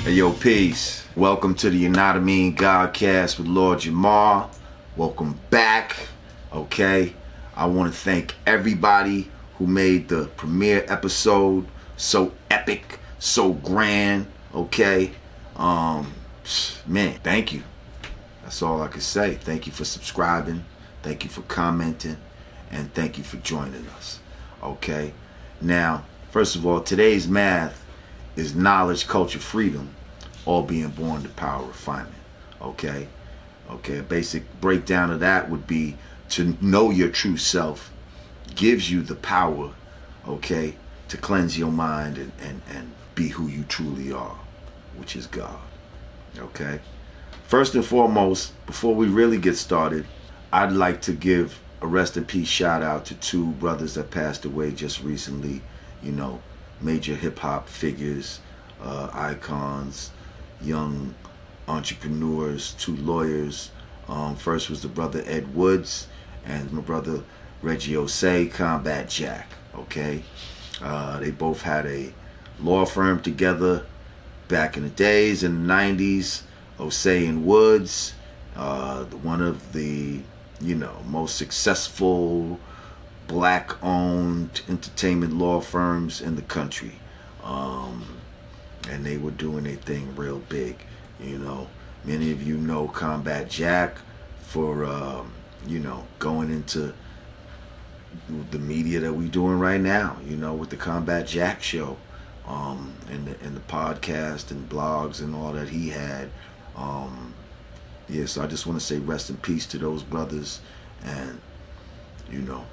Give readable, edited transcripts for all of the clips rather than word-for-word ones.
Hey yo, peace. Welcome to the YANADAMEEN GODCAST with Lord Jamar. Welcome back. Okay, I want to thank everybody who made the premiere episode so epic, so grand. Okay, man, thank you. That's all I can say. Thank you for subscribing. Thank you for commenting, and thank you for joining us. Okay, now, first of all, today's math is knowledge, culture, freedom, all being born to power refinement. Okay, a basic breakdown of that would be to know your true self gives you the power, okay, to cleanse your mind and be who you truly are, which is God. Okay, first and foremost, before we really get started, I'd like to give a rest in peace shout out to two brothers that passed away just recently. You know, major hip-hop figures, icons, young entrepreneurs, two lawyers. First was the brother Ed Woods and my brother Reggie Osei, Combat Jack. Okay, they both had a law firm together back in the days, in the 90s. Osei and Woods, one of the, you know, most successful black-owned entertainment law firms in the country, and they were doing their thing real big. You know, many of you know Combat Jack for you know, going into the media that we're doing right now. You know, with the Combat Jack show, and the podcast and blogs and all that he had. Yeah, so I just want to say rest in peace to those brothers, and you know,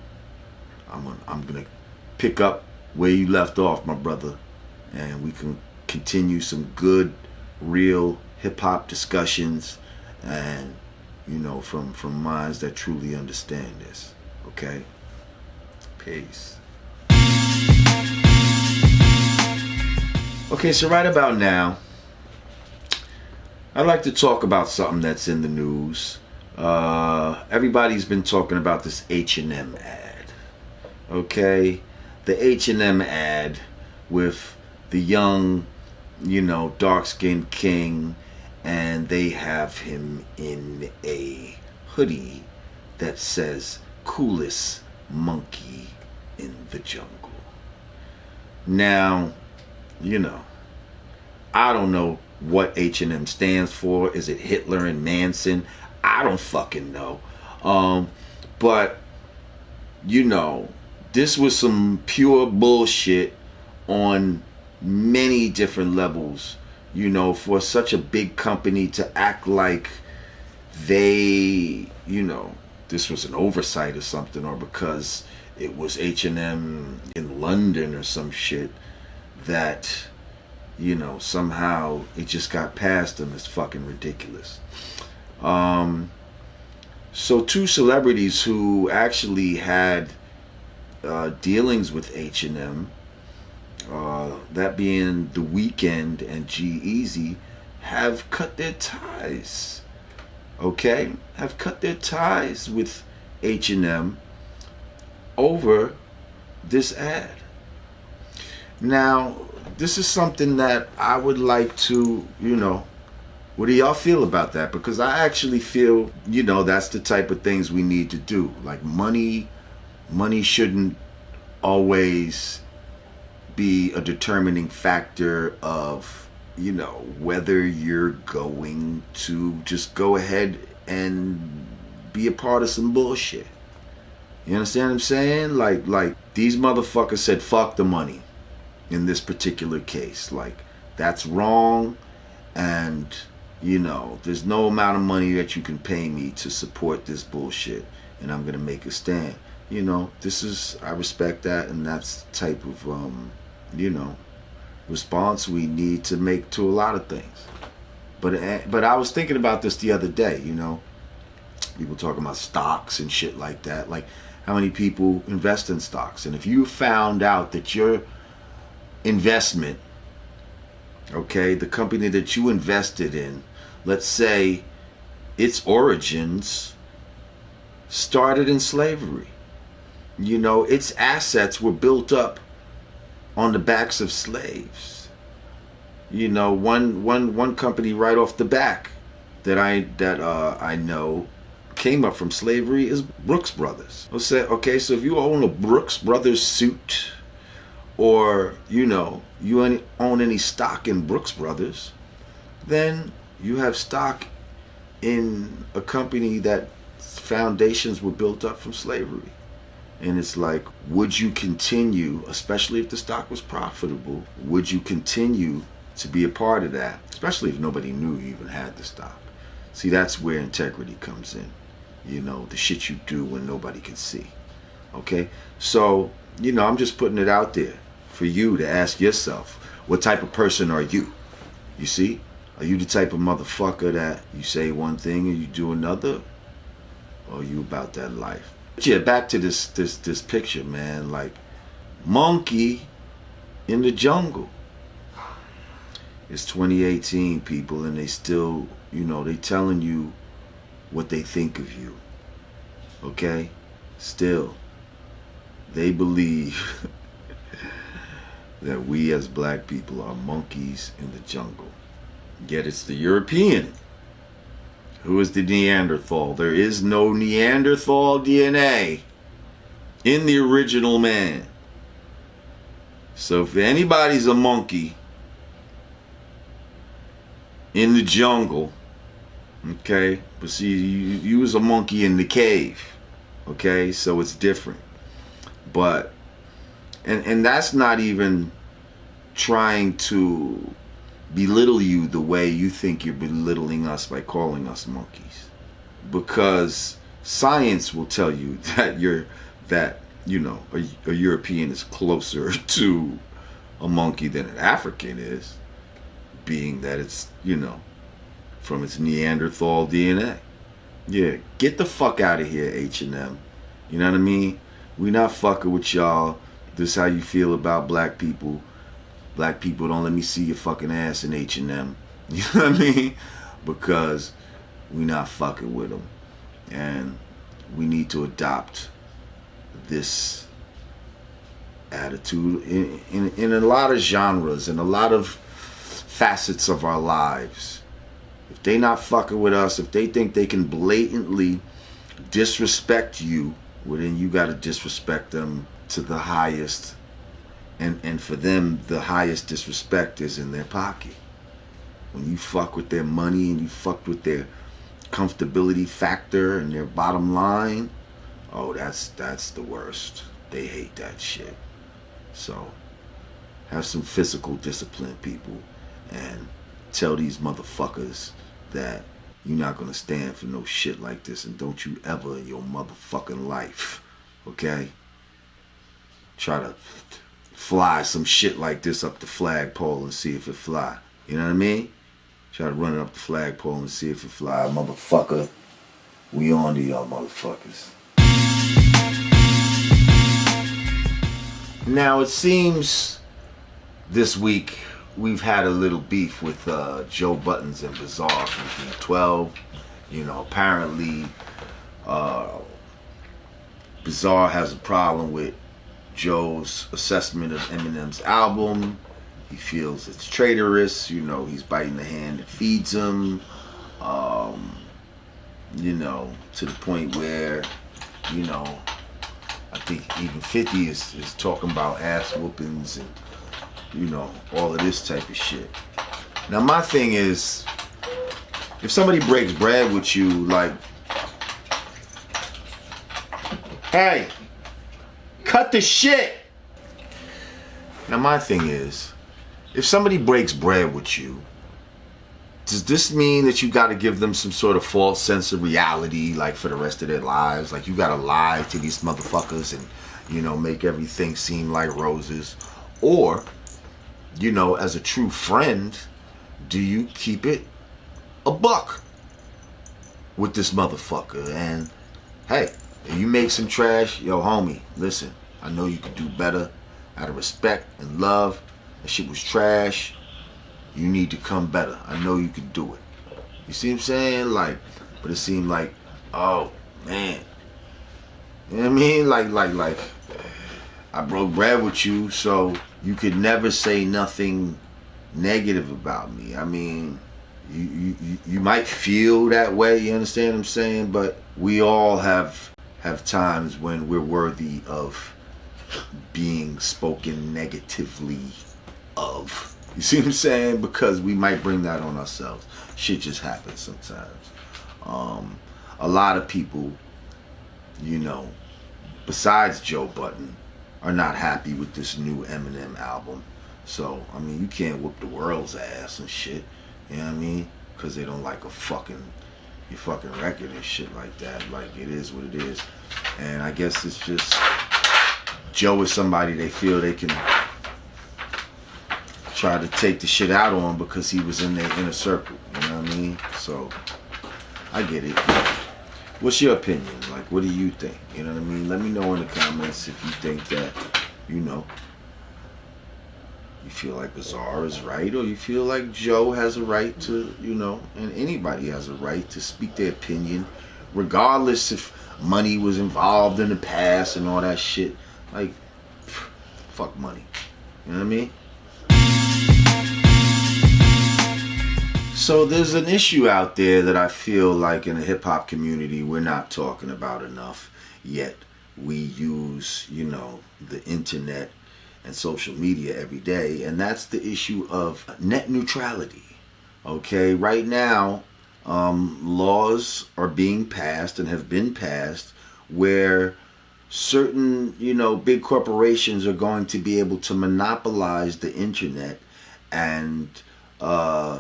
I'm gonna pick up where you left off, my brother, and we can continue some good, real hip-hop discussions, and you know, from minds that truly understand this. Okay, peace. Okay, so right about now, I'd like to talk about something that's in the news. Everybody's been talking about this H&M ad. Okay, the H&M ad with the young, you know, dark-skinned king, and they have him in a hoodie that says "coolest monkey in the jungle." Now, you know, I don't know what H&M stands for. Is it Hitler and Manson? I don't fucking know. But you know, this was some pure bullshit on many different levels. You know, for such a big company to act like they, you know, this was an oversight or something, or because it was H&M in London or some shit, that, you know, somehow it just got past them. Is fucking ridiculous. So two celebrities who actually had dealings with H&M, that being The Weeknd and G-Eazy, have cut their ties. Okay, have cut their ties with H&M over this ad. Now, this is something that I would like to, you know, what do y'all feel about that? Because I actually feel, you know, that's the type of things we need to do. Like money shouldn't always be a determining factor of, you know, whether you're going to just go ahead and be a part of some bullshit. You understand what I'm saying? Like these motherfuckers said fuck the money in this particular case. Like, that's wrong, and you know, there's no amount of money that you can pay me to support this bullshit, and I'm gonna make a stand. You know, this is, I respect that, and that's the type of you know, response we need to make to a lot of things. But I was thinking about this the other day. You know, people talking about stocks and shit like that. Like, how many people invest in stocks? And if you found out that your investment, okay, the company that you invested in, let's say its origins started in slavery. You know, its assets were built up on the backs of slaves. You know, one company right off the back that I know came up from slavery is Brooks Brothers. Okay, so if you own a Brooks Brothers suit, or you own any stock in Brooks Brothers, then you have stock in a company that foundations were built up from slavery. And it's like, would you continue, especially if the stock was profitable, would you continue to be a part of that, especially if nobody knew you even had the stock? See, that's where integrity comes in. You know, the shit you do when nobody can see. Okay? So, I'm just putting it out there for you to ask yourself, what type of person are you? You see? Are you the type of motherfucker that you say one thing and you do another? Or are you about that life? But yeah, back to this picture, man. Like, monkey in the jungle. It's 2018, people, and they still, they telling you what they think of you. Okay? Still, they believe that we as black people are monkeys in the jungle. Yet it's the European who is the Neanderthal. There is no Neanderthal DNA in the original man. So if anybody's a monkey in the jungle, okay, but see, you was a monkey in the cave, okay, so it's different. But and that's not even trying to belittle you the way you think you're belittling us by calling us monkeys, because science will tell you that a European is closer to a monkey than an African is, being that it's from its Neanderthal DNA. Yeah, get the fuck out of here, H&M. You know what I mean? We not fucking with y'all. This is how you feel about black people. Black people, don't let me see your fucking ass in H&M. You know what I mean? Because we not fucking with them. And we need to adopt this attitude in a lot of genres, in a lot of facets of our lives. If they not fucking with us, if they think they can blatantly disrespect you, well, then you got to disrespect them to the highest. And for them, the highest disrespect is in their pocket. When you fuck with their money and you fuck with their comfortability factor and their bottom line, oh, that's the worst. They hate that shit. So have some physical discipline, people, and tell these motherfuckers that you're not gonna stand for no shit like this, and don't you ever in your motherfucking life, okay, try to fly some shit like this up the flagpole and see if it fly. You know what I mean? Try to run it up the flagpole and see if it fly, motherfucker. We on to y'all motherfuckers. Now it seems this week we've had a little beef with Joe Buddens and Bizarre from B12. Apparently Bizarre has a problem with Joe's assessment of Eminem's album. He feels it's traitorous. He's biting the hand that feeds him. To the point where, I think even 50 is talking about ass whoopings and, all of this type of shit. Now my thing is, if somebody breaks bread with you, like, hey, cut the shit. Now my thing is, if somebody breaks bread with you, does this mean that you got to give them some sort of false sense of reality, like for the rest of their lives? Like you got to lie to these motherfuckers and, make everything seem like roses? Or, as a true friend, do you keep it a buck with this motherfucker? And hey, if you make some trash, yo homie, listen, I know you could do better. Out of respect and love, that shit was trash. You need to come better. I know you can do it. You see what I'm saying? Like, but it seemed like, oh man, you know what I mean? Like, I broke bread with you, so you could never say nothing negative about me. I mean, you might feel that way, you understand what I'm saying? But we all have times when we're worthy of being spoken negatively of. You see what I'm saying? Because we might bring that on ourselves. Shit just happens sometimes. A lot of people, you know, besides Joe Budden, are not happy with this new Eminem album. So, I mean, you can't whoop the world's ass and shit. You know what I mean? Because they don't like your fucking record and shit like that. Like, it is what it is. And I guess it's just, Joe is somebody they feel they can try to take the shit out on because he was in their inner circle. You know what I mean? So, I get it. What's your opinion? Like, what do you think? You know what I mean? Let me know in the comments if you think that, you know, you feel like Bizarre is right, or you feel like Joe has a right to, you know, and anybody has a right to speak their opinion, regardless if money was involved in the past and all that shit. Like, fuck money. You know what I mean? So there's an issue out there that I feel like in the hip-hop community we're not talking about enough, yet we use, you know, the internet and social media every day, and that's the issue of net neutrality. Okay, right now, laws are being passed and have been passed where certain, you know, big corporations are going to be able to monopolize the internet and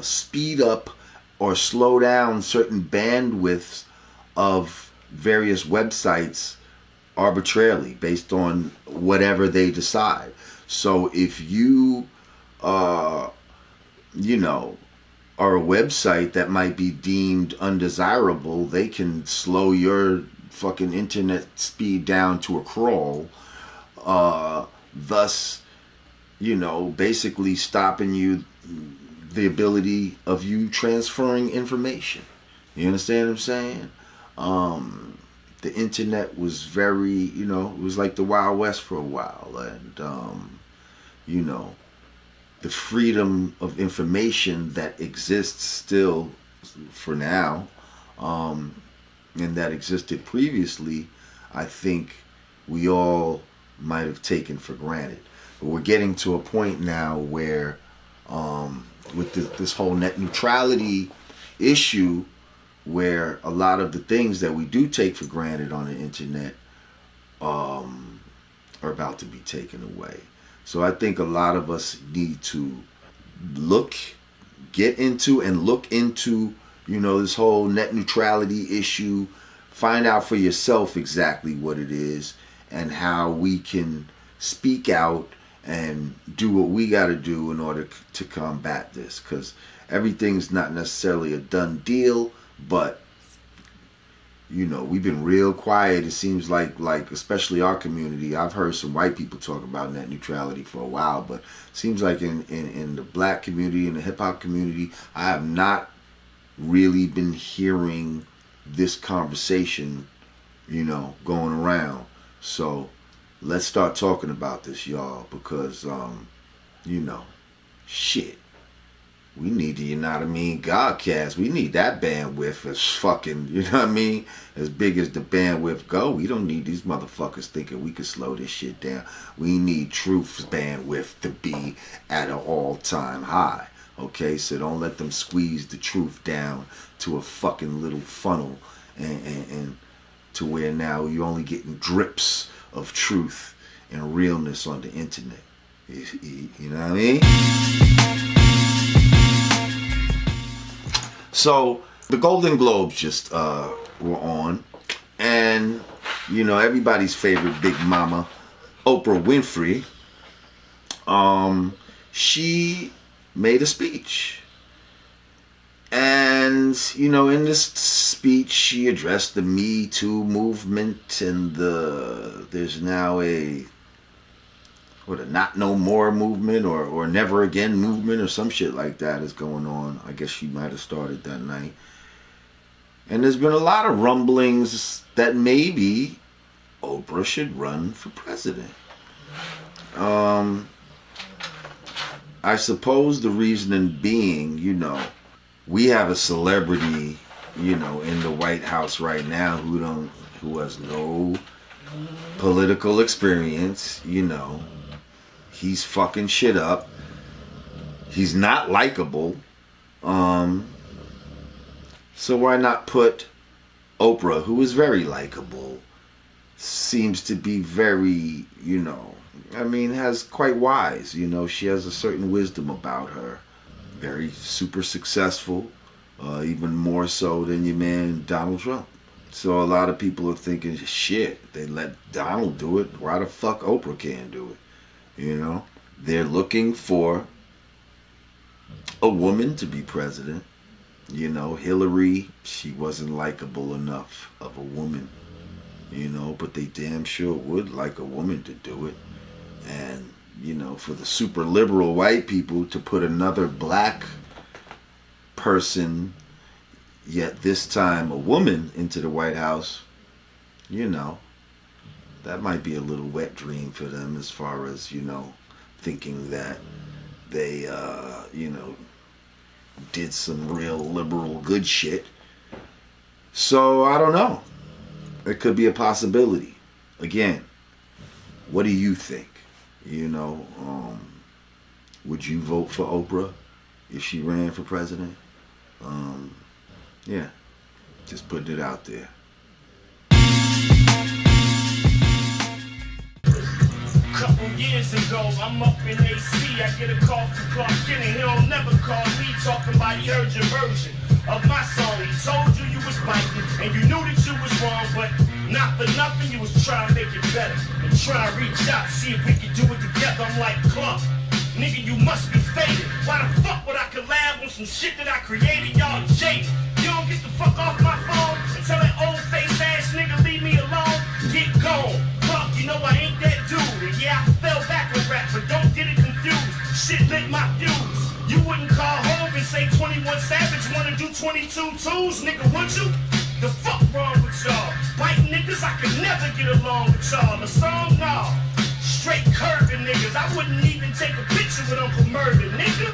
speed up or slow down certain bandwidths of various websites arbitrarily based on whatever they decide. So if you, you know, are a website that might be deemed undesirable, they can slow your fucking internet speed down to a crawl, thus, you know, basically stopping you the ability of you transferring information. You understand what I'm saying? The internet was very, you know, it was like the Wild West for a while, and you know, the freedom of information that exists still for now, and that existed previously, I think we all might have taken for granted. But we're getting to a point now where with this whole net neutrality issue, where a lot of the things that we do take for granted on the internet are about to be taken away. So I think a lot of us need to get into and look into, you know, this whole net neutrality issue, find out for yourself exactly what it is and how we can speak out and do what we got to do in order to combat this, because everything's not necessarily a done deal, but you know, we've been real quiet. It seems like especially our community, I've heard some white people talk about net neutrality for a while, but it seems like in the black community, in the hip-hop community, I have not really been hearing this conversation, you know, going around. So let's start talking about this, y'all, because, you know, shit. We need the YANADAMEEN GODCAST. We need that bandwidth as fucking, you know what I mean? As big as the bandwidth go. We don't need these motherfuckers thinking we can slow this shit down. We need truth's bandwidth to be at an all-time high. Okay, so don't let them squeeze the truth down to a fucking little funnel and to where now you're only getting drips of truth and realness on the internet. You know what I mean? So the Golden Globes just were on, and you know, everybody's favorite big mama, Oprah Winfrey, she made a speech. And you know, in this speech she addressed the Me Too movement and there's now a Not No More movement or Never Again movement or some shit like that is going on. I guess she might have started that night. And there's been a lot of rumblings that maybe Oprah should run for president. I suppose the reasoning being, you know, we have a celebrity, you know, in the White House right now who has no political experience, you know. He's fucking shit up. He's not likable. So why not put Oprah, who is very likable, seems to be very, you know, I mean, has quite wise, you know, she has a certain wisdom about her. Very super successful, even more so than your man Donald Trump. So a lot of people are thinking, shit, they let Donald do it, why the fuck Oprah can't do it? You know, they're looking for a woman to be president. You know, Hillary, she wasn't likable enough of a woman, you know, but they damn sure would like a woman to do it. And, you know, for the super liberal white people to put another black person, yet this time a woman, into the White House, you know, that might be a little wet dream for them as far as, you know, thinking that they, you know, did some real liberal good shit. So, I don't know. It could be a possibility. Again, what do you think? You know, would you vote for Oprah if she ran for president? Yeah, just putting it out there. Couple years ago, I'm up in AC. I get a call from Clark Kent, and he don't never call me, talking about he heard your version of my song. He told you was biting, and you knew that you was wrong, but not for nothing, you was trying to make it better and try to reach out, see if we could do it together. I'm like, Clark, nigga, you must be faded. Why the fuck would I collab on some shit that I created? Y'all jaded. You don't get the fuck off my phone and tell that old face ass nigga leave me alone. Get gone. Fuck, you know I ain't that dude. And yeah, I fell back with rap, but don't get it confused. Shit lit my fuse. You wouldn't call home and say 21 Savage wanna do 22 twos, nigga, would you? The fuck wrong with y'all? White niggas, I could never get along with y'all. The song, nah. Straight curving niggas. I wouldn't even take a picture with Uncle Murda, nigga.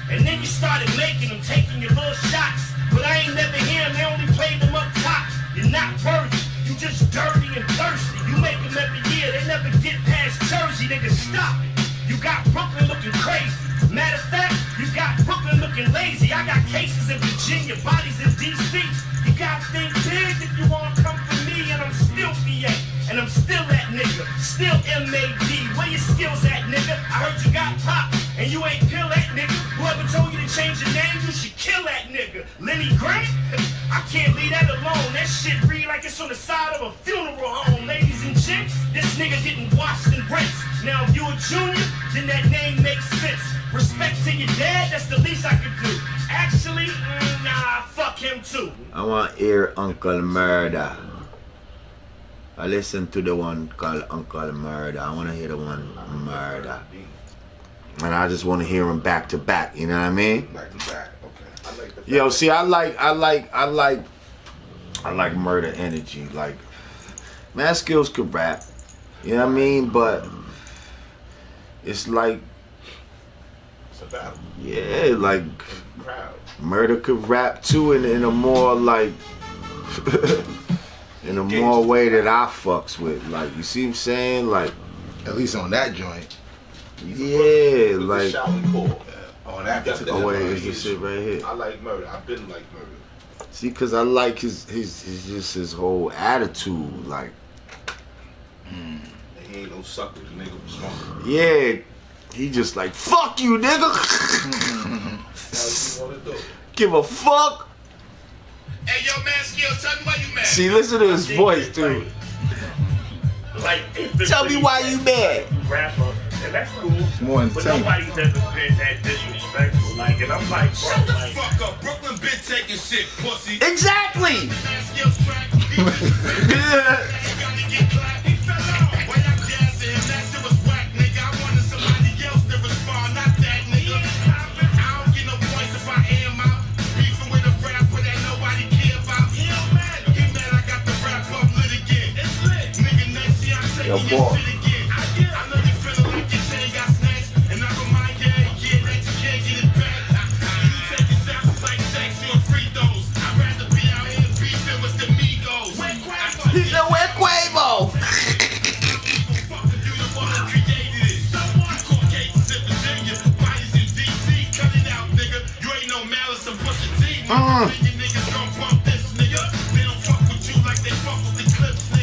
And then you started making them, taking your little shots. But I ain't never hear them, they only played them up top. You're not worthy, you just dirty and thirsty. You make them every year, they never get past Jersey, nigga, stop it. You got Brooklyn looking crazy. Matter of fact, you got Brooklyn looking lazy. I got cases in Virginia, bodies in DC. You gotta think big if you wanna come for me, and I'm still VA. And I'm still that nigga, still MAD. Where your skills at, nigga? I heard you got pop, and you ain't kill that nigga. Whoever told you to change your name, you should kill that nigga. Lenny Grant? I can't leave that alone. That shit read like it's on the side of a funeral home. Ladies and gents, this nigga getting washed and rinsed. Now if you a junior, then that name makes sense. Respect to your dad, that's the least I could do. Actually, nah, fuck him too. I want to hear Uncle Murda. I listened to the one called Uncle Murda. I want to hear the one Murda. And I just want to hear them back to back, you know what I mean? Back to back, okay. I like the Yo, see, I like Murda energy. Like, man, Skills could rap, you know what I mean? But it's like, it's a battle. yeah, like Crowd. Murda could rap too in a more like in a more way that I fucks with. Like, you see what I'm saying? Like, At least on that joint. yeah, With like. the shouting call. On that Got particular Oh wait, that is this shit right here? I like Murda. I've been like Murda. See, cause I like his just his whole attitude. Like, And he ain't no sucker. The nigga was smart. yeah, he just like, fuck you, nigga. How you wanna do it? Give a fuck. Hey, yo, man, Skills, tell me why you mad. See, listen to his voice, dude. Like, Tell me why you mad. Rapper, and that's cool. more But entertaining. nobody's ever been that disrespectful. Like, and I'm like, bro, Shut the like, fuck up. Brooklyn been taking shit, pussy. Exactly. Skills track. He was Yeah. gotta get clapped. He fell out. When I gassed him, that shit was whack, nigga. I wanted somebody else to respond, not that nigga. I don't get no points if I am out. Beefing with a rapper that nobody care about. He mad I got the rap up lit again. It's lit. Nigga, next year I'm taking Yo, your boy. shit again. I know you feeling like your chain got snatched. And I remind you, yeah,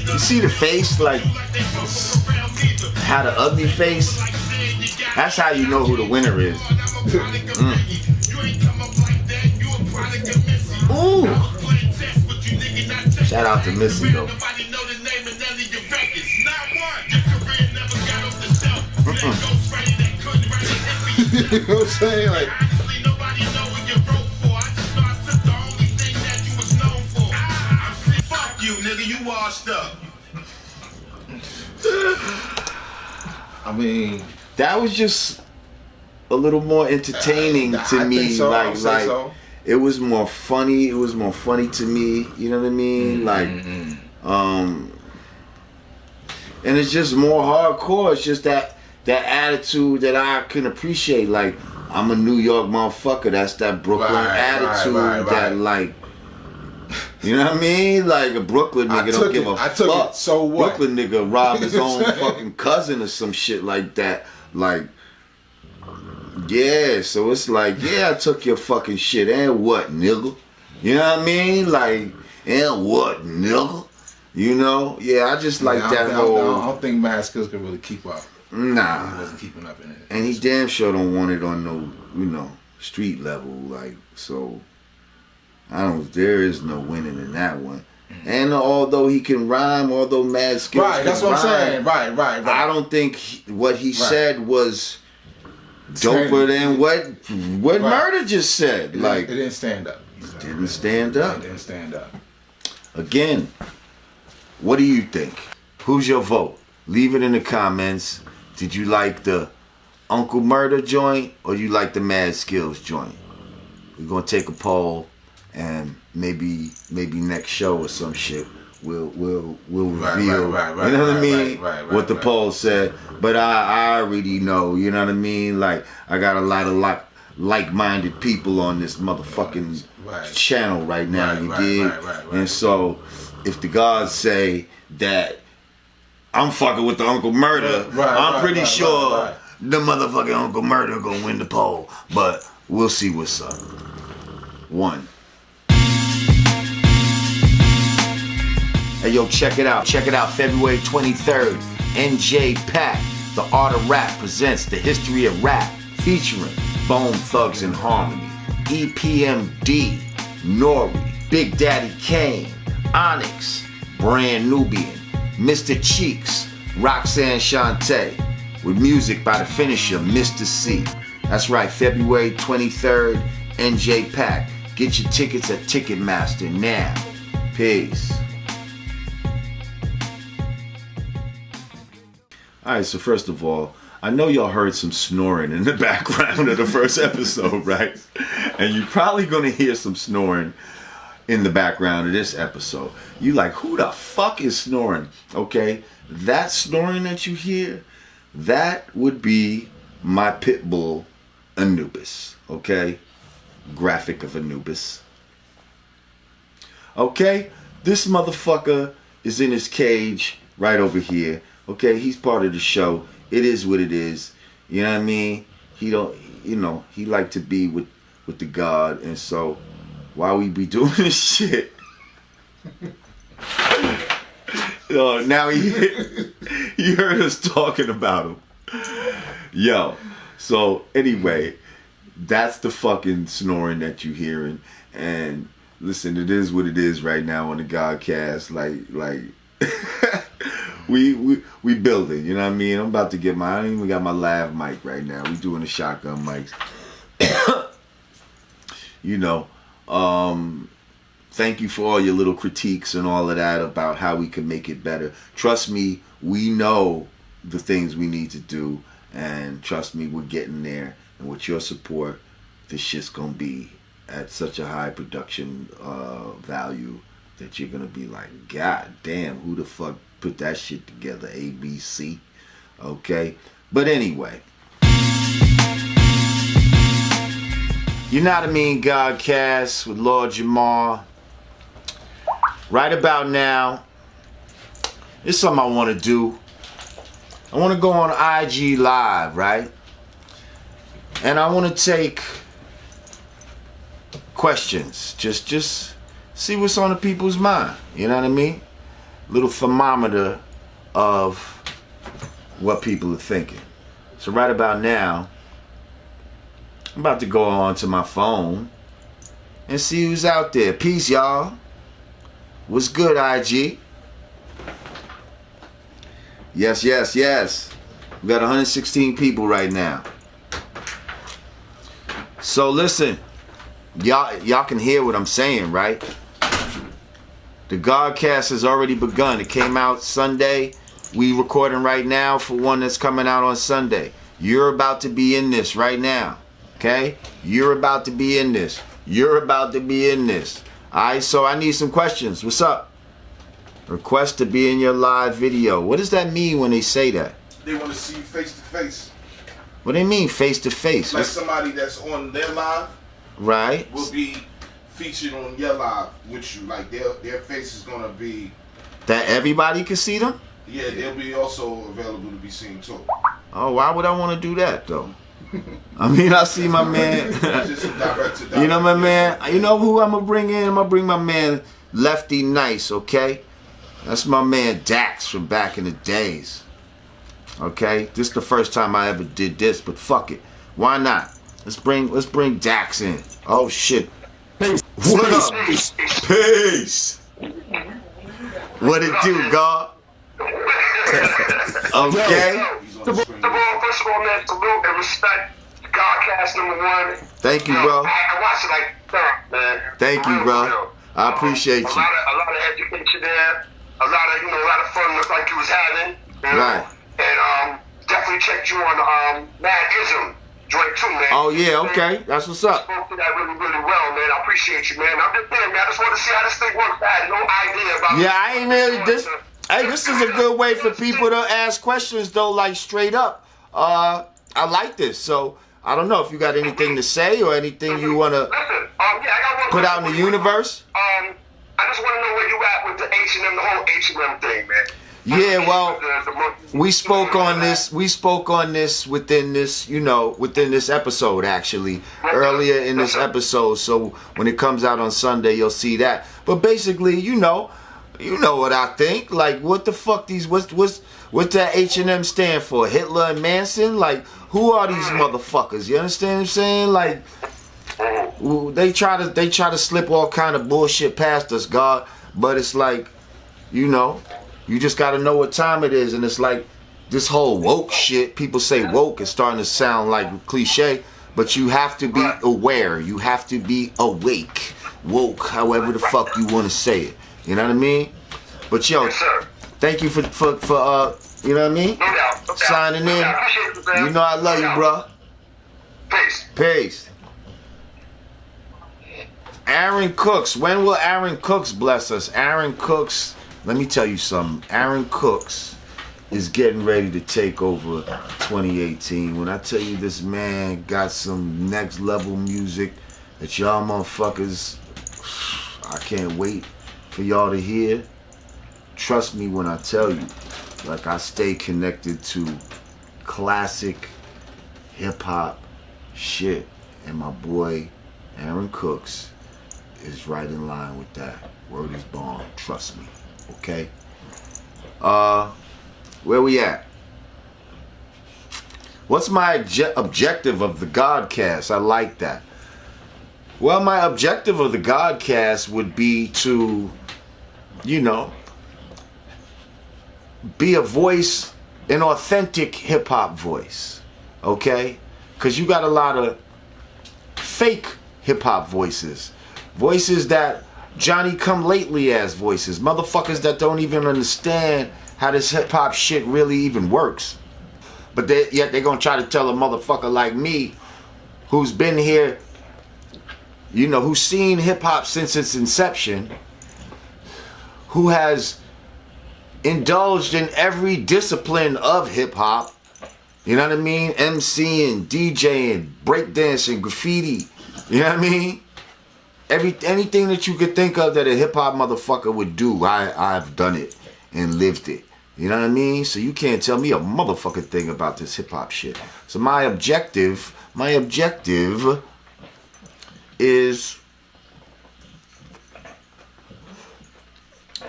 You see the face, like how the ugly face. That's how you know who the winner is. Ooh. Shout out to Missy though. You know what I'm saying? Like, fuck you, nigga, you washed up. I mean, that was just a little more entertaining to I me. think so. Like, I'll say so. it was more funny. It was more funny to me. You know what I mean? Like, and it's just more hardcore. It's just that attitude that I can appreciate. Like, I'm a New York motherfucker. That's that Brooklyn attitude. That like, you know what I mean? Like a Brooklyn nigga don't give a fuck. I took it. So what? Brooklyn nigga rob his own fucking cousin or some shit like that. Like, yeah. So it's like, yeah, I took your fucking shit. And what, nigga? You know what I mean? Like, and what, nigga? You know? Yeah, I just like that whole. I don't think Mad Skills could really keep up. Nah. He wasn't keeping up in it. And he damn sure don't want it on no, you know, street level. Like, so there is no winning in that one. And although he can rhyme, although Mad Skills Right, that's what I'm saying. Right. I don't think what he said was doper than what Murda just said. Like, it didn't stand up. Didn't stand up. It didn't stand up. Again, what do you think? Who's your vote? Leave it in the comments. Did you like the UNCLE MURDA joint or you like the Mad Skills joint? We're gonna take a poll and maybe next show or some shit we'll reveal. You know what I mean? What the poll said. But I already know. You know what I mean? Like, I got a lot of like-minded people on this motherfucking channel right now. You dig? And so if the gods say that I'm fucking with the UNCLE MURDA, I'm pretty sure the motherfucking UNCLE MURDA gonna win the poll. But we'll see what's up. 1. Hey yo, check it out. Check it out. February 23rd, NJPAC, The Art of Rap presents The History of Rap, featuring Bone Thugs and Harmony, EPMD, Nori, Big Daddy Kane, Onyx, Brand Nubian, Mr. Cheeks, Roxanne Shante, with music by the finisher, Mr. C. That's right, February 23rd, NJPAC. Get your tickets at Ticketmaster now. Peace. Alright, so first of all, I know y'all heard some snoring in the background of the first episode, right? And you're probably gonna hear some snoring in the background of this episode. You like, who the fuck is snoring? Okay, that snoring that you hear, that would be my pit bull, Anubis. Okay, graphic of Anubis. Okay, this motherfucker is in his cage right over here. Okay, he's part of the show. It is what it is. You know what I mean? He don't, you know, he like to be with the God, and so while we be doing this shit, now you heard us talking about him. Yo, so anyway, that's the fucking snoring that you hearing. And listen, it is what it is right now on the GodCast. Like we building, you know what I mean? I'm about to get I don't even got my lav mic right now. We doing the shotgun mics. You know, thank you for all your little critiques and all of that about how we can make it better. Trust me, we know the things we need to do, and trust me, we're getting there. And with your support, this shit's gonna be at such a high production value that you're gonna be like, God damn, who the fuck put that shit together? ABC. Okay, but anyway, YANADAMEEN GODCAST with Lord Jamar. Right about now, it's something I want to do. I want to go on IG Live, right? And I want to take questions. Just see what's on the people's mind. You know what I mean? Little thermometer of what people are thinking. So right about now, I'm about to go on to my phone and see who's out there. Peace, y'all. What's good, IG? Yes, yes, yes. We got 116 people right now. So listen, y'all can hear what I'm saying, right? The GodCast has already begun. It came out Sunday. We recording right now for one that's coming out on Sunday. You're about to be in this right now. Okay? You're about to be in this. You're about to be in this. Alright, so I need some questions. What's up? Request to be in your live video. What does that mean when they say that? They want to see you face to face. What do they mean face to face? Like somebody that's on their live Right? will be featured on your live with you. Like their face is gonna be. That everybody can see them? Yeah, they'll be also available to be seen too. Oh, why would I want to do that though? I mean, I see my man. Just direct to direct. You know my man. You know who I'm gonna bring in? I'm gonna bring my man Lefty Nice. Okay, that's my man Dax from back in the days. Okay, this is the first time I ever did this, but fuck it. Why not? Let's bring Dax in. Oh shit. Peace. What up? Peace. What it do, God? Okay. He's on the screen. First of all, man, salute and respect GodCast #1. Thank you, bro. I watched it like, man. Thank you, bro. I appreciate you. A lot of education there. A lot of fun looked like you was having. You know? Right. And definitely checked you on Magism joint too, man. Oh yeah, okay. That's what's up. Spoke to that really, really well, man. I appreciate you, man. I'm just there, man. I just want to see how this thing works. I had no idea about Yeah, I ain't really this. Hey, this is a good way for people to ask questions though, like straight up. I like this. So I don't know if you got anything to say or anything you wanna Listen, I got one put out in the universe. I just want to know where you at with the H&M, the whole H&M thing, man. Yeah, well, we spoke on this. We spoke on this within this, within this episode actually, earlier in this episode. So when it comes out on Sunday, you'll see that. But basically, you know what I think. Like, what the fuck what's that H&M stand for? Hitler and Manson? Like, who are these motherfuckers? You understand what I'm saying? Like, they try to slip all kind of bullshit past us, God. But it's like, you just got to know what time it is. And it's like this whole woke shit. People say woke is starting to sound like cliche. But you have to be aware. You have to be awake. Woke, however the fuck you want to say it. You know what I mean? But yo, Yes, sir. thank you for you know what I mean? No doubt. No doubt. Signing in. No doubt. Appreciate you, man. You know I love you, bro. Peace. Peace. Aaron Cooks. When will Aaron Cooks bless us? Aaron Cooks, let me tell you something. Aaron Cooks is getting ready to take over 2018. When I tell you this man got some next level music that y'all motherfuckers, I can't wait for y'all to hear. Trust me when I tell you, like, I stay connected to classic hip hop shit, and my boy Aaron Cooks is right in line with that. Word is bond, trust me. Okay. Where we at? What's my objective of the GodCast? I like that. Well, my objective of the GodCast would be to, be a voice, an authentic hip hop voice. Okay? Because you got a lot of fake hip hop voices. Voices that Johnny come lately ass voices. Motherfuckers that don't even understand how this hip hop shit really even works. But yet they're gonna try to tell a motherfucker like me, who's been here, who's seen hip hop since its inception, who has indulged in every discipline of hip hop. You know what I mean? MCing, DJing, breakdancing, graffiti. You know what I mean? Anything that you could think of that a hip hop motherfucker would do, I've done it and lived it. You know what I mean? So you can't tell me a motherfucking thing about this hip hop shit. So my objective is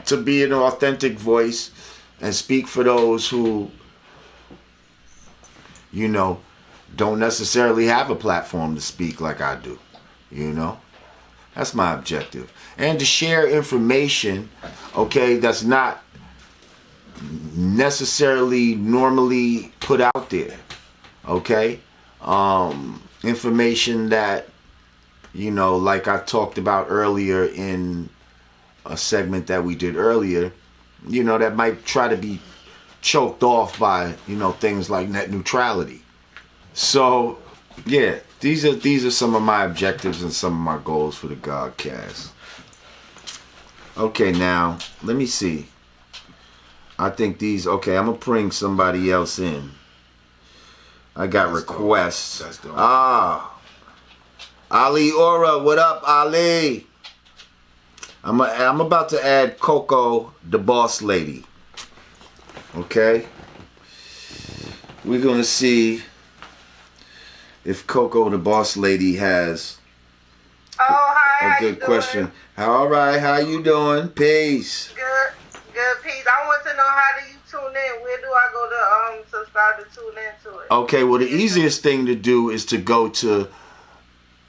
to be an authentic voice and speak for those who, you know, don't necessarily have a platform to speak like I do. You know, that's my objective. And to share information, okay, that's not necessarily normally put out there. Okay, information that, you know, like I talked about earlier in a segment that we did earlier, you know, that might try to be choked off by, you know, things like net neutrality. So, yeah, these are some of my objectives and some of my goals for the GodCast. Okay, now, let me see. I think these, okay, I'm going to bring somebody else in. I got requests. That's dope. Ali Aura, what up, Ali? I'm about to add Coco, the boss lady. Okay? We're going to see if Coco, the boss lady, has hi. a good question. All right, how you doing? Peace. Good, peace. I want to know, how do you tune in? Where do I go to subscribe to tune into it? Okay, well, the easiest thing to do is to go to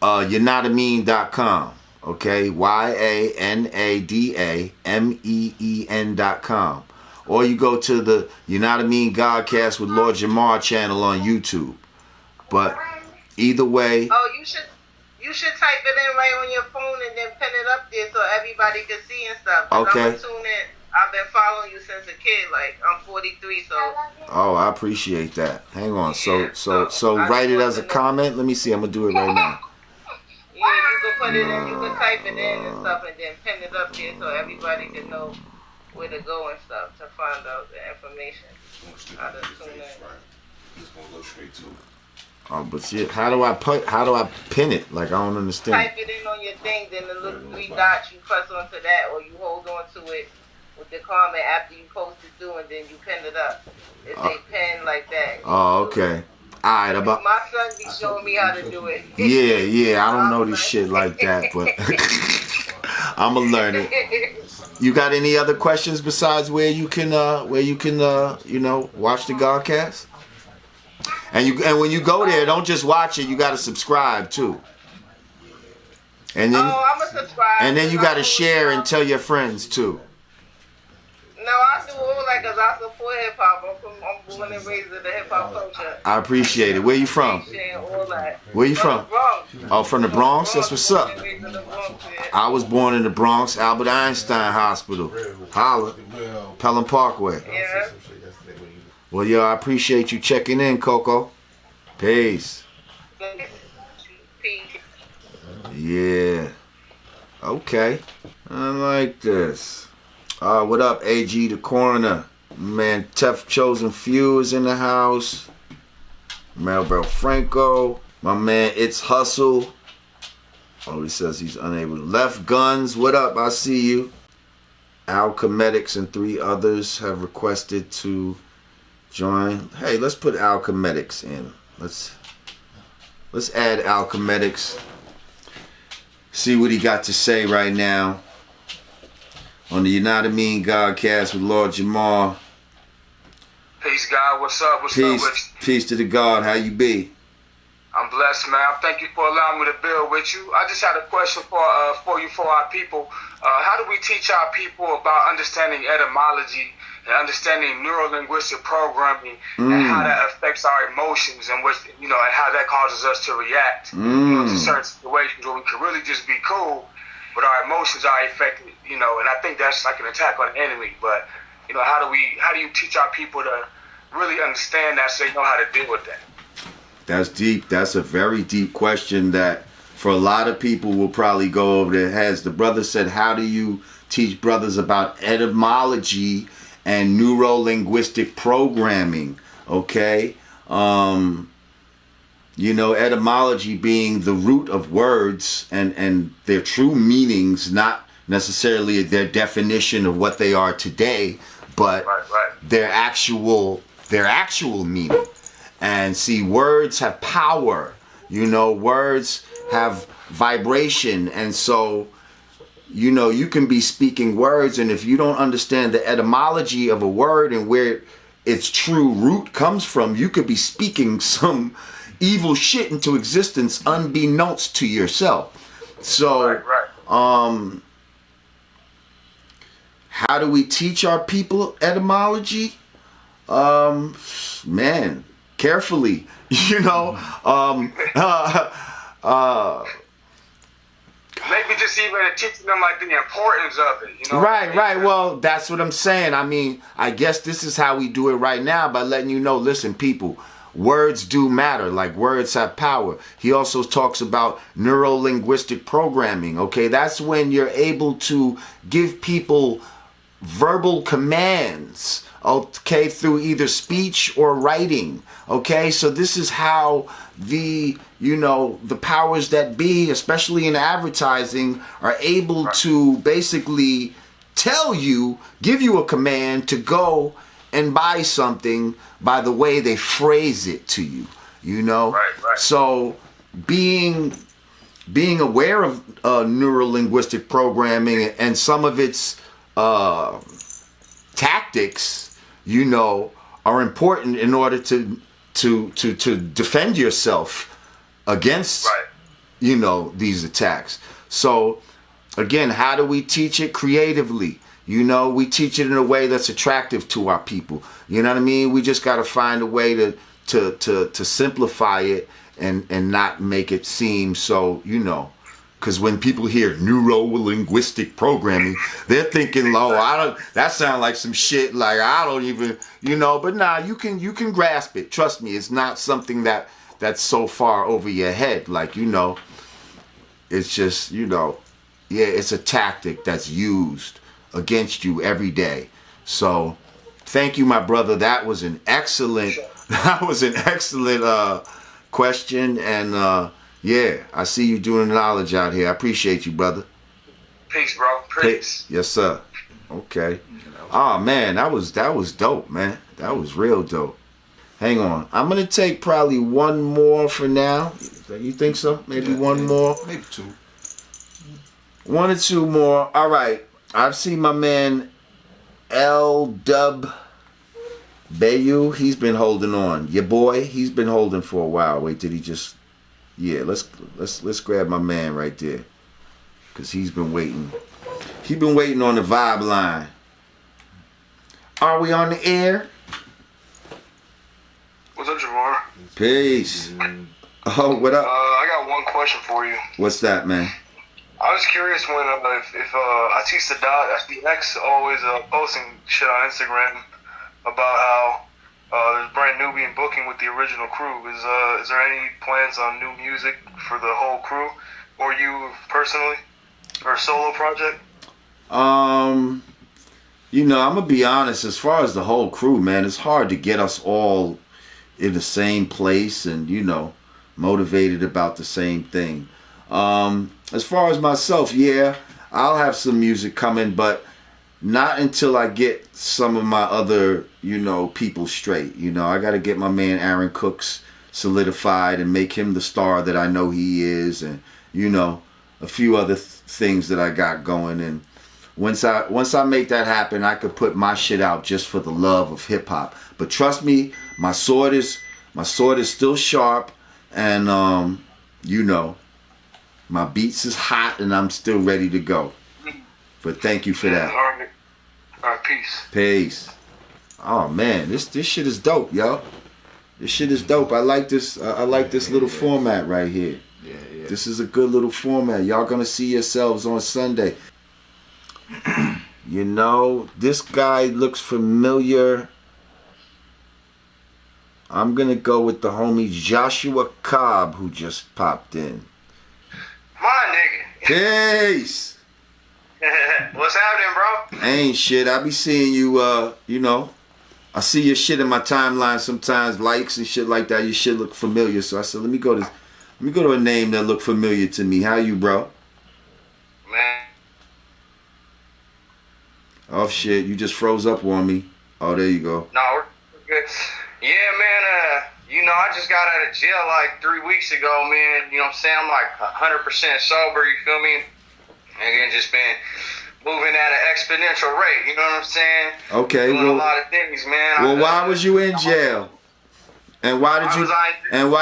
YANADAMEEN.com. Okay, YANADAMEEN.com. Or you go to the YANADAMEEN GodCast with Lord Jamar channel on YouTube. But either way. Oh, you should type it in right on your phone and then pin it up there so everybody can see and stuff. Okay. I'm tune in. I've been following you since a kid. Like, I'm 43, so. Oh, I appreciate that. Hang on. Yeah, So write it as a comment. Let me see. I'm gonna do it right now. Yeah, you can put it in. You can type it in and stuff, and then pin it up there so everybody can know where to go and stuff to find out the information. How to tune in. Just gonna go straight to it. Oh, but shit, how do I pin it? Like, I don't understand. Type it in on your thing, then the little 3 dots, you press onto that, or you hold on to it with the comment after you post it through, and then you pin it up. It's a pin like that. Oh, okay. Alright, about my son be showing me how to do it. Yeah, I don't know this shit like that, but I'ma learn it. You got any other questions besides where you can you know, watch the GodCast? And when you go there, don't just watch it, you gotta subscribe too. And then I'm a subscribe. And then you gotta share and tell your friends too. No, I do all that because I support hip hop. I'm born and raised in the hip hop culture. I appreciate it. Where you from? All that. Where you from? Oh, from the Bronx? That's what's up. I was born in the Bronx, Albert Einstein Hospital. Holla. Pelham Parkway. Yeah. Well, yo, I appreciate you checking in, Coco. Peace. Peace. Yeah. Okay. I like this. What up, AG the Coroner? Man, Tef Chosen Few is in the house. Malvo Franco. My man, It's Hustle. Oh, he says he's unable to. Left Guns, what up? I see you. Alchemetics and 3 others have requested to join. Hey, let's put Alchemetics in. Let's add Alchemetics. See what he got to say right now on the YANADAMEEN GodCast with Lord Jamar. Peace, God. What's up? What's up with you? Peace to the God. How you be? I'm blessed, man. Thank you for allowing me to build with you. I just had a question for you, for our people. How do we teach our people about understanding etymology and understanding neuro-linguistic programming and how that affects our emotions and and how that causes us to react to certain situations where we can really just be cool, but our emotions are affected, and I think that's like an attack on the enemy. But, how do you teach our people to really understand that so they know how to deal with that? That's deep. That's a very deep question that for a lot of people will probably go over their heads. The brother said, how do you teach brothers about etymology and neuro-linguistic programming? Okay. Etymology being the root of words and their true meanings, not necessarily their definition of what they are today, but their actual meaning. And see, words have power, words have vibration. And so, you know, you can be speaking words, and if you don't understand the etymology of a word and where its true root comes from, you could be speaking some evil shit into existence unbeknownst to yourself. So, how do we teach our people etymology? Man, carefully, you know. Maybe just even teaching them like the importance of it, you know? Right. Well, that's what I'm saying. I mean, I guess this is how we do it right now, by letting you know, listen, people, words do matter. Like, words have power. He also talks about neuro-linguistic programming. Okay, that's when you're able to give people verbal commands, okay, through either speech or writing. Okay, so this is how the, you know, the powers that be, especially in advertising, are able to basically tell you, give you a command to go and buy something by the way they phrase it to you, you know? So being aware of neuro-linguistic programming and some of its tactics, you know, are important in order to defend yourself against, you know, these attacks. So again, how do we teach it? Creatively. You know, we teach it in a way that's attractive to our people. You know what I mean? We just got to find a way to simplify it and not make it seem so, you know. Because when people hear neuro-linguistic programming, they're thinking, "Oh, that sounds like some shit. Like, I don't even, you know." But nah, you can grasp it. Trust me, it's not something that's so far over your head. Like, you know, it's just, you know, yeah, it's a tactic that's used against you every day. So, thank you, my brother. That was an excellent question, and yeah, I see you doing knowledge out here. I appreciate you, brother. Peace, bro. Peace. Yes, sir. Okay. Oh man, that was dope, man. That was real dope. Hang on, I'm gonna take probably one more for now. You think so? Maybe one more. Maybe two. One or two more. All right. I've seen my man L Dub Bayou. He's been holding on. Your boy, he's been holding for a while. Wait, did he just? Yeah, let's grab my man right there, cause he's been waiting. He's been waiting on the vibe line. Are we on the air? What's up, Jamar? Peace. Oh, what up? I got one question for you. What's that, man? I was curious when if I see Sadat SDX always posting shit on Instagram about how there's brand new being booking with the original crew. Is there any plans on new music for the whole crew, or you personally, or a solo project? You know, I'm gonna be honest. As far as the whole crew, man, it's hard to get us all in the same place and, you know, motivated about the same thing. As far as myself, yeah, I'll have some music coming, but not until I get some of my other, you know, people straight. You know, I got to get my man Aaron Cooks solidified and make him the star that I know he is, and, you know, a few other things that I got going. And once I make that happen, I could put my shit out just for the love of hip hop. But trust me, my sword is still sharp, and you know, my beats is hot, and I'm still ready to go. But thank you for that. All right, peace. Peace. Oh man, this shit is dope, yo. This shit is dope. I like this. I like this little format right here. Yeah. This is a good little format. Y'all gonna see yourselves on Sunday. You know, this guy looks familiar. I'm gonna go with the homie Joshua Cobb, who just popped in. My nigga. Peace. What's happening, bro? Ain't shit. I be seeing you, you know, I see your shit in my timeline sometimes, likes and shit like that. Your shit look familiar. So I said, let me go to a name that look familiar to me. How you, bro? Man. Oh shit, you just froze up on me. Oh, there you go. No, we're good. Yeah, man, you know, I just got out of jail like 3 weeks ago, man. You know what I'm saying? I'm like 100% sober, you feel me? and just been moving at an exponential rate. You know what I'm saying? Okay. Doing Well, a lot of things, man. well, why was you in jail? And why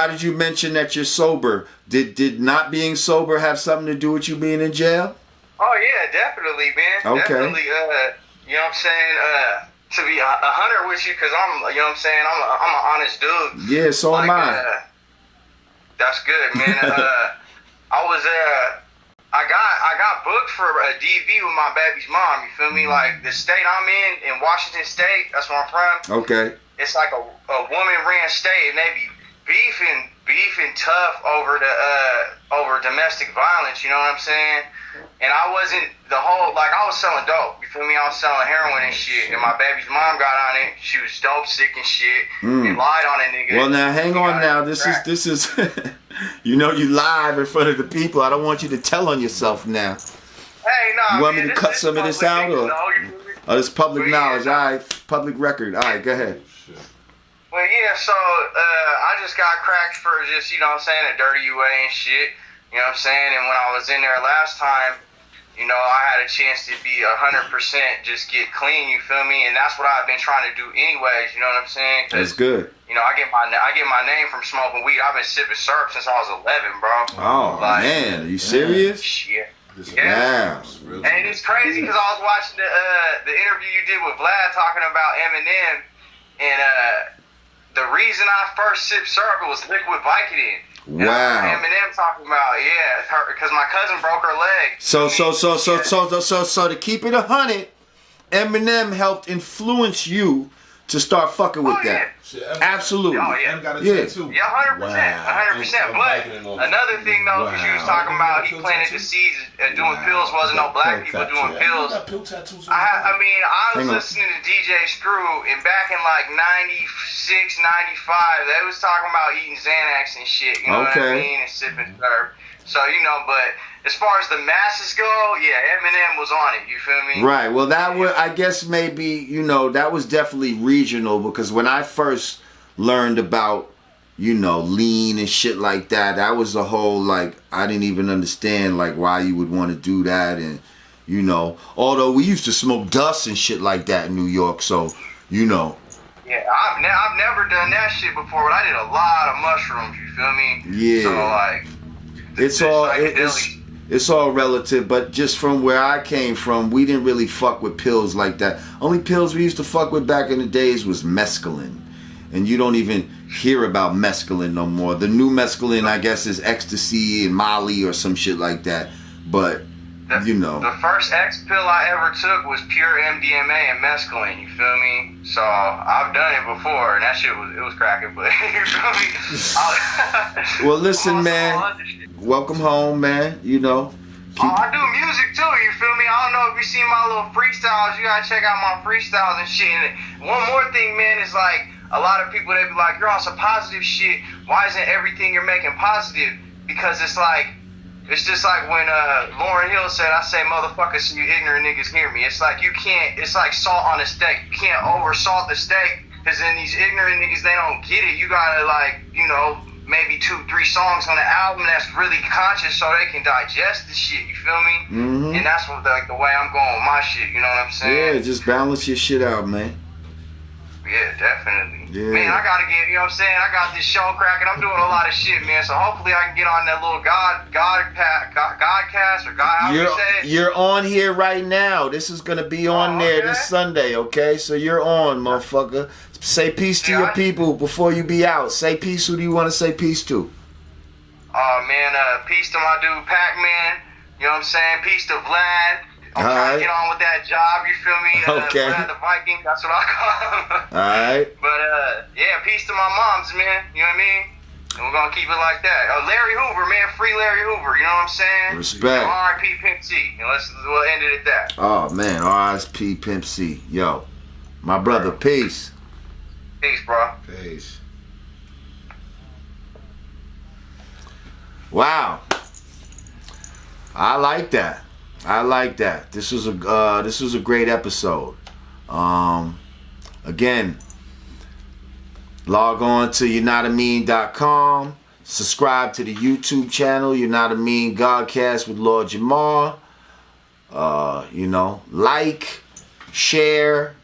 did you mention that you're sober? Did not being sober have something to do with you being in jail? Oh yeah, definitely, man. Okay. Definitely. You know what I'm saying? To be 100 with you, because I'm, you know what I'm saying? I'm an honest dude. Yeah, so am I. That's good, man. I got booked for a DV with my baby's mom. You feel me? Like the state I'm in Washington State. That's where I'm from. Okay. It's like a woman-ran state, and they be beefing tough over domestic violence. You know what I'm saying? And I wasn't I was selling dope. You feel me? I was selling heroin and shit. And my baby's mom got on it. She was dope sick and shit. And lied on a nigga. Well, now hang on. Now this is you know you live in front of the people. I don't want you to tell on yourself now. Hey, no. You want me to cut some of this out, or this public knowledge? All right, public record. All right, go ahead. Well, yeah, so I just got cracked for just, you know what I'm saying, a dirty UA and shit. You know what I'm saying? And when I was in there last time, you know, I had a chance to be 100% just get clean, you feel me? And that's what I've been trying to do anyways, you know what I'm saying? That's good. You know, I get my name from smoking weed. I've been sipping syrup since I was 11, bro. Oh, man, are you serious? Shit. Yeah. And it's crazy because I was watching the interview you did with Vlad talking about Eminem, and the reason I first sipped syrup was liquid Vicodin. Wow. Eminem talking about, because my cousin broke her leg. So to keep it 100, Eminem helped influence you to start fucking with that. Absolutely. Oh, yeah. Got a tattoo. Yeah, 100%. 100%. But another thing, though, because you was talking about he planted the seeds doing pills, wasn't no black people doing pills. I mean, I was listening to DJ Screw, and back in like 96, 95, they was talking about eating Xanax and shit, you know what I mean, and sipping syrup. So, you know, but as far as the masses go, yeah, Eminem was on it, you feel me? Right, well, that was, I guess maybe, you know, that was definitely regional, because when I first learned about, you know, lean and shit like that, that was the whole, like, I didn't even understand, like, why you would want to do that, and, you know, although we used to smoke dust and shit like that in New York, so, you know. Yeah, I've never done that shit before, but I did a lot of mushrooms, you feel me? Yeah. So, like, it's all relative, but just from where I came from, we didn't really fuck with pills like that. Only pills we used to fuck with back in the days was mescaline. And you don't even hear about mescaline no more. The new mescaline, I guess, is ecstasy and Molly or some shit like that. But, you know. The first X pill I ever took was pure MDMA and mescaline, you feel me? So, I've done it before, and that shit was cracking, but, you feel me? Well, listen, man. Welcome home, man. You know. I do music too, you feel me? I don't know if you seen my little freestyles. You gotta check out my freestyles and shit. And one more thing, man, is like a lot of people, they be like, you're on some positive shit. Why isn't everything you're making positive? Because it's just like when Lauryn Hill said, I say motherfuckers so you ignorant niggas hear me. It's like you can't, it's like salt on a steak. You can't over salt the steak, because then these ignorant niggas, they don't get it. You gotta, like, you know, maybe 2-3 songs on the album that's really conscious so they can digest the shit, you feel me? Mm-hmm. And that's what the way I'm going with my shit, you know what I'm saying? Yeah, just balance your shit out, man. Yeah, definitely. Yeah. Man, I gotta get, you know what I'm saying? I got this show cracking. I'm doing a lot of shit, man. So hopefully I can get on that little GodCast or God, how you say it? You're on here right now. This is gonna be on there this Sunday, okay? So you're on, motherfucker. Say peace to your people before you be out. Say peace. Who do you want to say peace to? Peace to my dude Pac-Man. You know what I'm saying? Peace to Vlad. I'm trying to get on with that job, you feel me? Okay. Vlad the Viking, that's what I call him. Alright. But, yeah, peace to my moms, man. You know what I mean? And we're going to keep it like that. Larry Hoover, man. Free Larry Hoover, you know what I'm saying? Respect. R.I.P. Pimp C. And we'll end it at that. Oh, man. R.I.P. Pimp C. Yo. My brother, peace. Peace, bro. Peace. Wow. I like that. This was a great episode. Again, log on to YANADAMEEN.com. Subscribe to the YouTube channel, YANADAMEEN GODCAST with Lord Jamar. You know, like, share,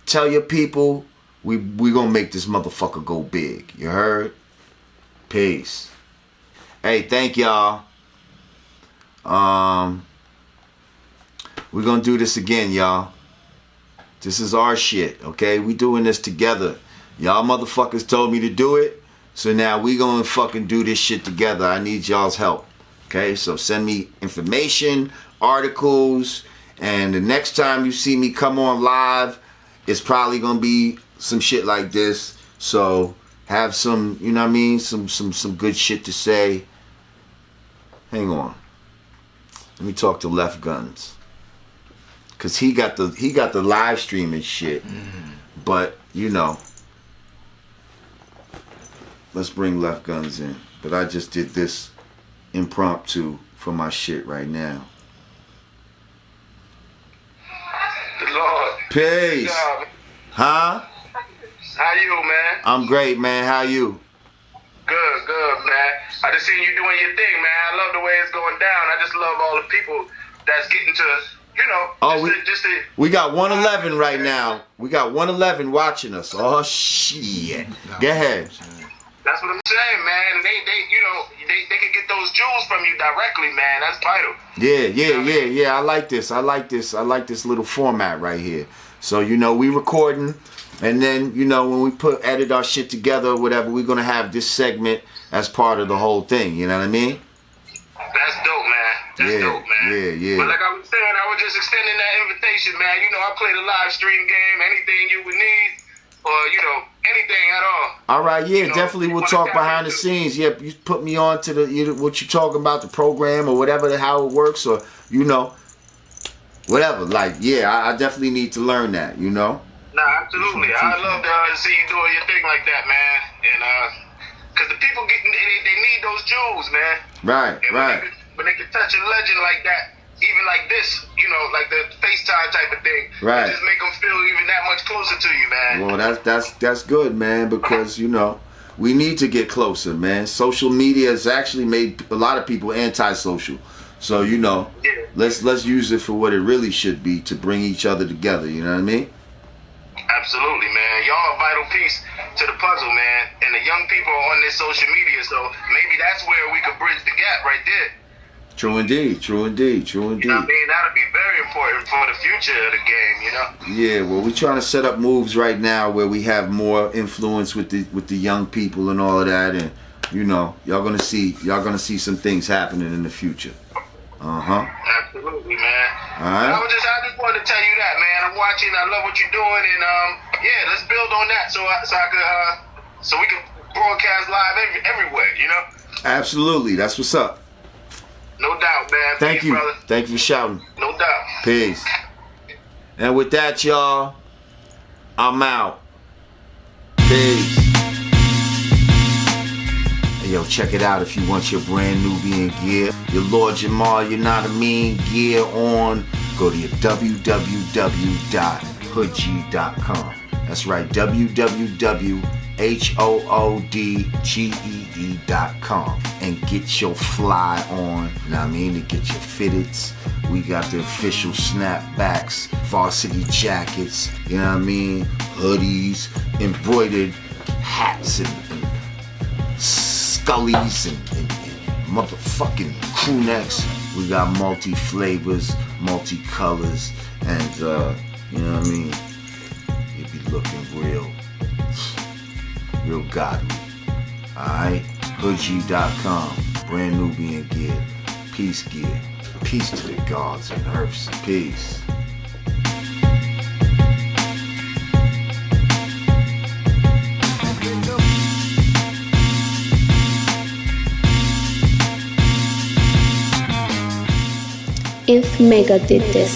tell your people. We gonna make this motherfucker go big. You heard? Peace. Hey, thank y'all. We're gonna do this again, y'all. This is our shit, okay? We doing this together. Y'all motherfuckers told me to do it, so now we gonna fucking do this shit together. I need y'all's help, okay? So send me information, articles, and the next time you see me come on live, it's probably gonna be some shit like this. So have some, you know what I mean, some good shit to say. Hang on. Let me talk to Left Guns. Cause he got the live streaming shit. But, you know, let's bring Left Guns in. But I just did this impromptu for my shit right now. Good Lord. Peace. Huh? How you, man? I'm great, man. How you? Good, man. I just seen you doing your thing, man. I love the way it's going down. I just love all the people that's getting to, you know, we got 111 right now. We got 111 watching us. Oh shit. Go ahead. That's what I'm saying, man. They can get those jewels from you directly, man. That's vital. Yeah. I like this. I like this little format right here. So, you know, we recording, and then, you know, when we edit our shit together or whatever, we're gonna have this segment as part of the whole thing. You know what I mean? That's dope, man. That's dope, man. Yeah. But like I was saying, I was just extending that invitation, man. You know, I play the live stream game. Anything you would need, or, you know, anything at all. All right, yeah, you know, definitely we'll talk behind the scenes. Yeah, you put me on to what you talking about, the program or whatever, how it works, or, you know, whatever. Like, yeah, I definitely need to learn that, you know? Nah, absolutely. I love to see you doing your thing like that, man. And, because the people they need those jewels, man. Right, and right. When they can touch a legend like that, even like this, you know, like the FaceTime type of thing, right, just make them feel even that much closer to you, man. Well, that's good, man, because, you know, we need to get closer, man. Social media has actually made a lot of people antisocial. So, you know, let's use it for what it really should be, to bring each other together, you know what I mean? Absolutely, man. Y'all a vital piece to the puzzle, man. And the young people are on this social media, so maybe that's where we could bridge the gap right there. True indeed. You know what I mean? That'll be very important for the future of the game, you know? Yeah, well, we're trying to set up moves right now where we have more influence with the young people and all of that, and, you know, y'all gonna see some things happening in the future. Absolutely, man. All right. I just wanted to tell you that, man. I'm watching. I love what you're doing, and yeah, let's build on that so we can broadcast live everywhere, you know? Absolutely, that's what's up. No doubt, man. Thank Peace, you, brother. thank you for shouting. No doubt. Peace. And with that, y'all, I'm out. Peace. Hey, yo, check it out if you want your brand Nubian gear, your Lord Jamar, YANADAMEEN gear on. Go to your www.hoodgee.com. That's right, www.hoodgee.com, and get your fly on. You know what I mean? To get your fitteds. We got the official snapbacks, varsity jackets, you know what I mean? Hoodies, embroidered hats, and scullies, and motherfucking crew necks. We got multi-flavors, multi-colors, and you know what I mean? You be looking real godly. Alright? Hoodgee.com. Brand Nubian gear. Peace gear. Peace to the gods and earths. Peace. If Mega did this.